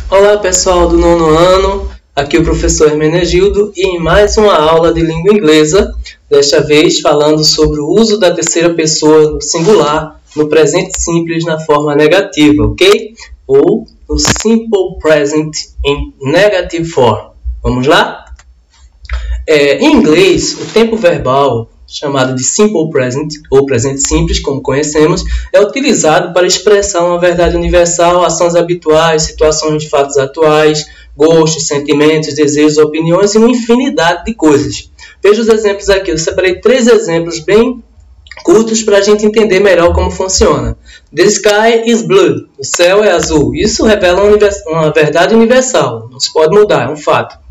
Olá pessoal do nono ano, aqui o professor Hermenegildo e em mais uma aula de língua inglesa, desta vez falando sobre o uso da terceira pessoa no singular no presente simples na forma negativa, ok? Ou no simple present in negative form. Vamos lá? Em inglês, o tempo verbal, chamado de simple present, ou presente simples, como conhecemos, é utilizado para expressar uma verdade universal, ações habituais, situações de fatos atuais, gostos, sentimentos, desejos, opiniões e uma infinidade de coisas. Veja os exemplos aqui. Eu separei 3 exemplos bem curtos para a gente entender melhor como funciona. The sky is blue. O céu é azul. Isso revela uma verdade universal. Não se pode mudar, é um fato.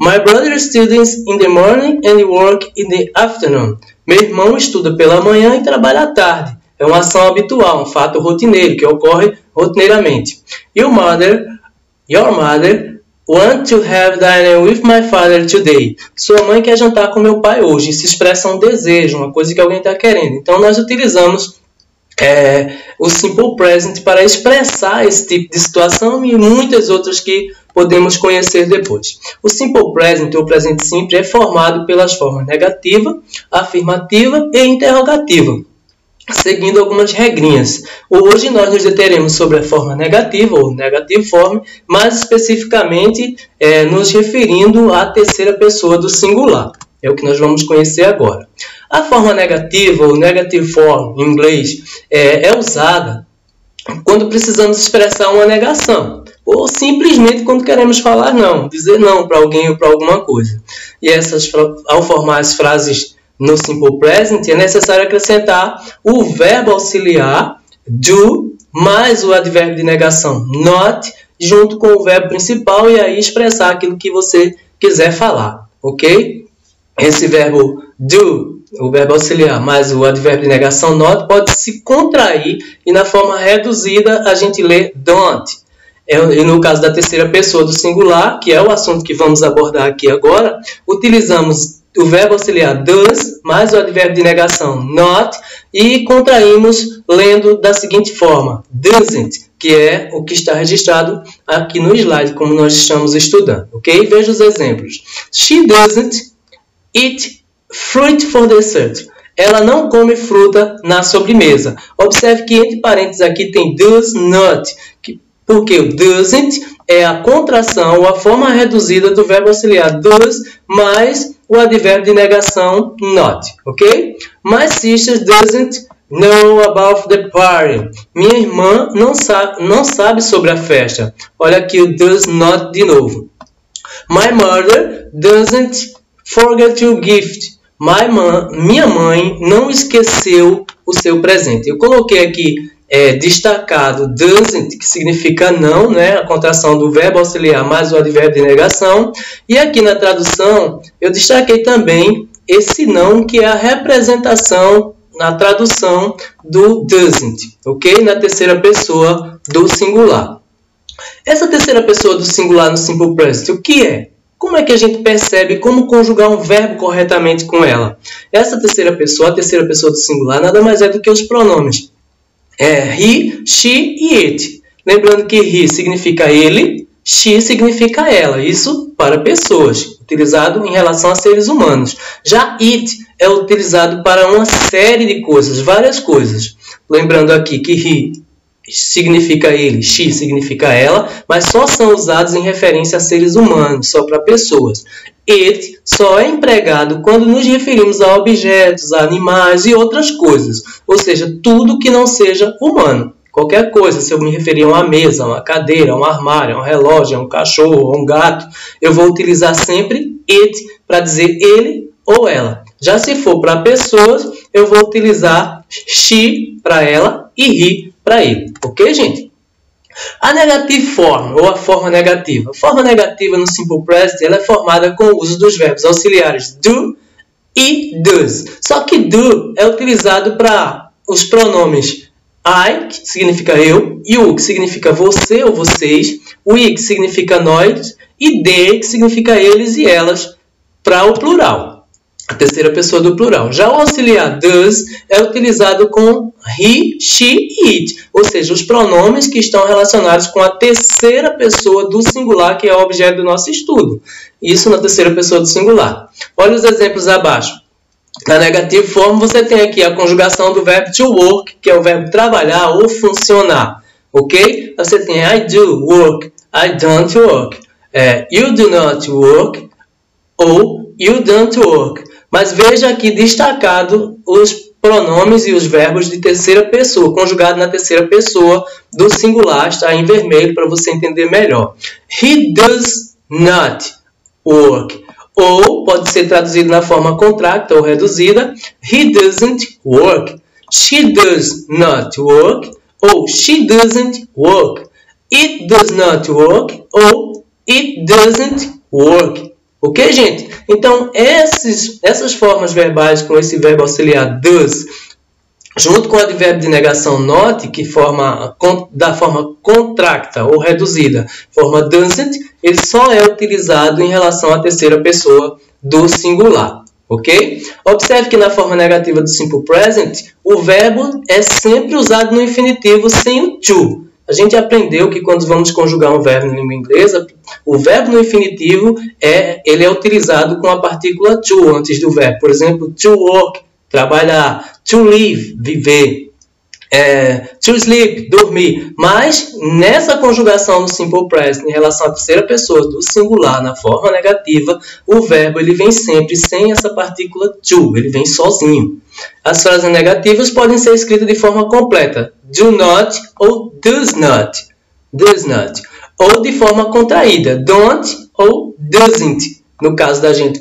My brother studies in the morning and work in the afternoon. Meu irmão estuda pela manhã e trabalha à tarde. É uma ação habitual, um fato rotineiro que ocorre rotineiramente. Your mother want to have dinner with my father today. Sua mãe quer jantar com meu pai hoje. Isso expressa um desejo, uma coisa que alguém está querendo. Então nós utilizamos o simple present para expressar esse tipo de situação e muitas outras que podemos conhecer depois. O simple present, ou presente simples, é formado pelas formas negativa, afirmativa e interrogativa, seguindo algumas regrinhas. Hoje nós nos deteremos sobre a forma negativa, ou negative form, mais especificamente nos referindo à terceira pessoa do singular. É o que nós vamos conhecer agora. A forma negativa, ou negative form, em inglês, é usada quando precisamos expressar uma negação, ou simplesmente quando queremos falar não, dizer não para alguém ou para alguma coisa. E ao formar as frases no simple present, é necessário acrescentar o verbo auxiliar do mais o advérbio de negação not, junto com o verbo principal, e aí expressar aquilo que você quiser falar, ok? Esse verbo do, o verbo auxiliar, mais o advérbio de negação not, pode se contrair e na forma reduzida a gente lê don't. E no caso da terceira pessoa do singular, que é o assunto que vamos abordar aqui agora, utilizamos o verbo auxiliar does, mais o advérbio de negação not, e contraímos lendo da seguinte forma, doesn't, que é o que está registrado aqui no slide, como nós estamos estudando, ok? Veja os exemplos. She doesn't eat fruit for dessert. Ela não come fruta na sobremesa. Observe que entre parênteses aqui tem does not, porque o doesn't é a contração ou a forma reduzida do verbo auxiliar does mais o advérbio de negação not, ok? My sister doesn't know about the party. Minha irmã não sabe sobre a festa. Olha aqui o does not de novo. My mother doesn't forget your gift. Minha mãe não esqueceu o seu presente. Eu coloquei aqui destacado doesn't, que significa não, né? A contração do verbo auxiliar mais o advérbio de negação. E aqui na tradução eu destaquei também esse não, que é a representação na tradução do doesn't, ok? Na terceira pessoa do singular. Essa terceira pessoa do singular no simple present, o que é? Como é que a gente percebe como conjugar um verbo corretamente com ela? Essa terceira pessoa, a terceira pessoa do singular, nada mais é do que os pronomes he, she e it. Lembrando que he significa ele, she significa ela. Isso para pessoas, utilizado em relação a seres humanos. Já it é utilizado para uma série de coisas, várias coisas. Lembrando aqui que he significa ele, she significa ela, mas só são usados em referência a seres humanos, só para pessoas. It só é empregado quando nos referimos a objetos, a animais e outras coisas, ou seja, tudo que não seja humano. Qualquer coisa, se eu me referir a uma mesa, a uma cadeira, a um armário, a um relógio, a um cachorro, a um gato, eu vou utilizar sempre it para dizer ele ou ela. Já se for para pessoas, eu vou utilizar she para ela e he para ele. Ok, gente? A negative form, ou a forma negativa. A forma negativa no simple present ela é formada com o uso dos verbos auxiliares do e does. Só que do é utilizado para os pronomes I, que significa eu, you, que significa você ou vocês, we, que significa nós, e they, que significa eles e elas, para o plural. a terceira pessoa do plural. Já o auxiliar does é utilizado com he, she, it, ou seja, os pronomes que estão relacionados com a terceira pessoa do singular, que é o objeto do nosso estudo. Isso na terceira pessoa do singular. Olha os exemplos abaixo. Na negative form, você tem aqui a conjugação do verbo to work, que é o verbo trabalhar ou funcionar. Ok? Você tem I do work, I don't work. You do not work ou you don't work. Mas veja aqui destacado os pronomes e os verbos de terceira pessoa, conjugado na terceira pessoa do singular, está em vermelho para você entender melhor. He does not work. Ou pode ser traduzido na forma contracta ou reduzida. He doesn't work. She does not work. Ou she doesn't work. It does not work. Ou it doesn't work. Ok, gente? Então, essas formas verbais com esse verbo auxiliar does, junto com o advérbio de negação not, que da forma contracta ou reduzida, forma doesn't, ele só é utilizado em relação à terceira pessoa do singular. Ok? Observe que na forma negativa do simple present, o verbo é sempre usado no infinitivo sem o to. A gente aprendeu que quando vamos conjugar um verbo na língua inglesa, o verbo no infinitivo ele é utilizado com a partícula to antes do verbo. Por exemplo, to work, trabalhar, to live, viver, to sleep, dormir. Mas nessa conjugação no simple present em relação à terceira pessoa do singular na forma negativa, o verbo ele vem sempre sem essa partícula to, ele vem sozinho. As frases negativas podem ser escritas de forma completa. Do not ou does not. Does not. Ou de forma contraída. Don't ou doesn't. No caso da gente,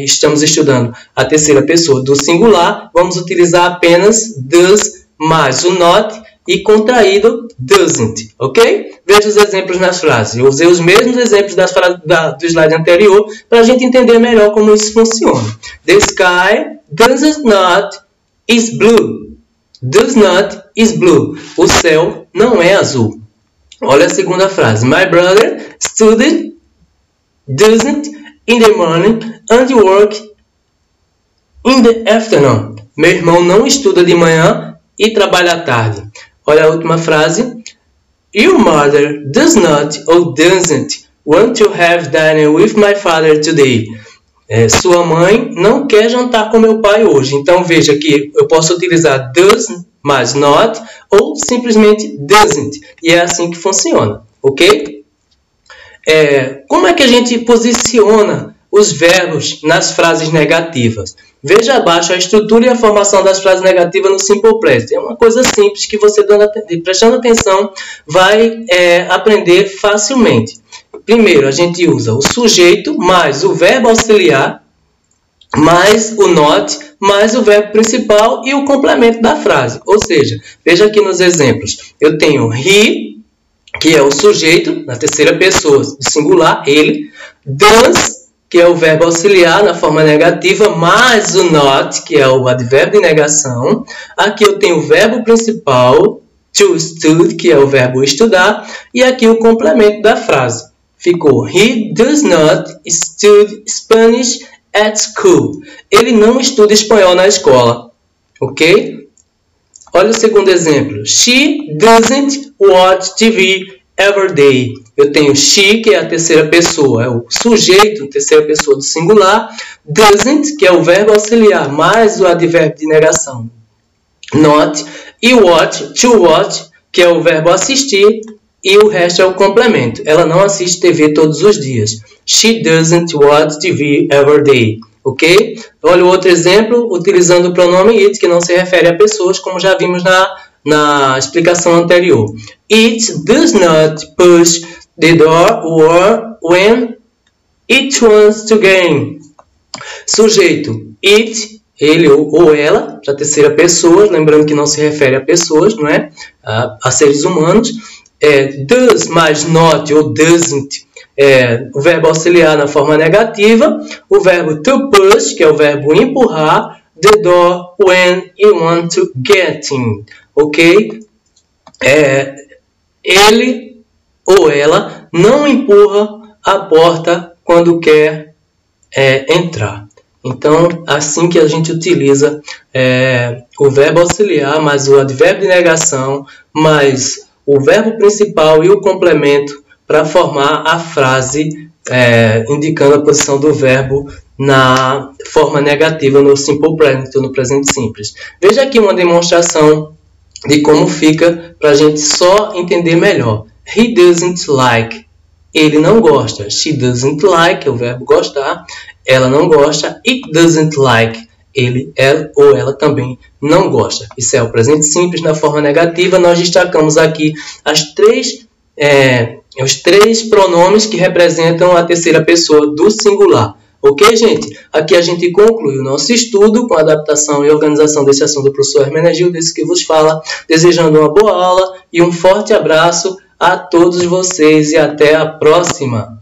estamos estudando a terceira pessoa do singular, vamos utilizar apenas does mais o not e contraído doesn't. Ok? Veja os exemplos nas frases. Eu usei os mesmos exemplos das frases do slide anterior para a gente entender melhor como isso funciona. The sky does not is blue. Does not is blue. O céu não é azul. Olha a segunda frase. My brother studied doesn't in the morning and work in the afternoon. Meu irmão não estuda de manhã e trabalha à tarde. Olha a última frase. Your mother does not or doesn't want to have dinner with my father today. Sua mãe não quer jantar com meu pai hoje. Então, veja que eu posso utilizar does mais not ou simplesmente doesn't. E é assim que funciona, ok? Como é que a gente posiciona os verbos nas frases negativas? Veja abaixo a estrutura e a formação das frases negativas no simple present. É uma coisa simples que você, prestando atenção, vai aprender facilmente. Primeiro, a gente usa o sujeito mais o verbo auxiliar, mais o not, mais o verbo principal e o complemento da frase. Ou seja, veja aqui nos exemplos. Eu tenho he, que é o sujeito, na terceira pessoa do singular, ele. Does, que é o verbo auxiliar na forma negativa, mais o not, que é o advérbio de negação. Aqui eu tenho o verbo principal, to stud, que é o verbo estudar. E aqui o complemento da frase. Ficou, he does not study Spanish at school. Ele não estuda espanhol na escola. Ok? Olha o segundo exemplo. She doesn't watch TV every day. Eu tenho she, que é a terceira pessoa, é o sujeito, terceira pessoa do singular. Doesn't, que é o verbo auxiliar, mais o advérbio de negação. Not. E watch, to watch, que é o verbo assistir. E o resto é o complemento. Ela não assiste TV todos os dias. She doesn't watch TV every day. Ok? Olha o outro exemplo, utilizando o pronome it, que não se refere a pessoas, como já vimos na explicação anterior. It does not push the door when it wants to game. Sujeito, it, ele ou ela, para a terceira pessoa, lembrando que não se refere a pessoas, não é? A seres humanos. Does mais not ou doesn't, o verbo auxiliar na forma negativa, o verbo to push, que é o verbo empurrar, the door when you want to get in, ok? Ele ou ela não empurra a porta quando quer entrar. Então, assim que a gente utiliza o verbo auxiliar, mais o advérbio de negação, mais o verbo principal e o complemento para formar a frase indicando a posição do verbo na forma negativa no simple present ou no presente simples. Veja aqui uma demonstração de como fica para a gente só entender melhor. He doesn't like. Ele não gosta. She doesn't like, é o verbo gostar. Ela não gosta. It doesn't like. Ele, ela ou ela também não gosta. Isso é o presente simples na forma negativa. Nós destacamos aqui os três pronomes que representam a terceira pessoa do singular. Ok, gente? Aqui a gente conclui o nosso estudo com a adaptação e organização desse assunto do professor Hermenegildo, desse que vos fala, desejando uma boa aula e um forte abraço a todos vocês e até a próxima!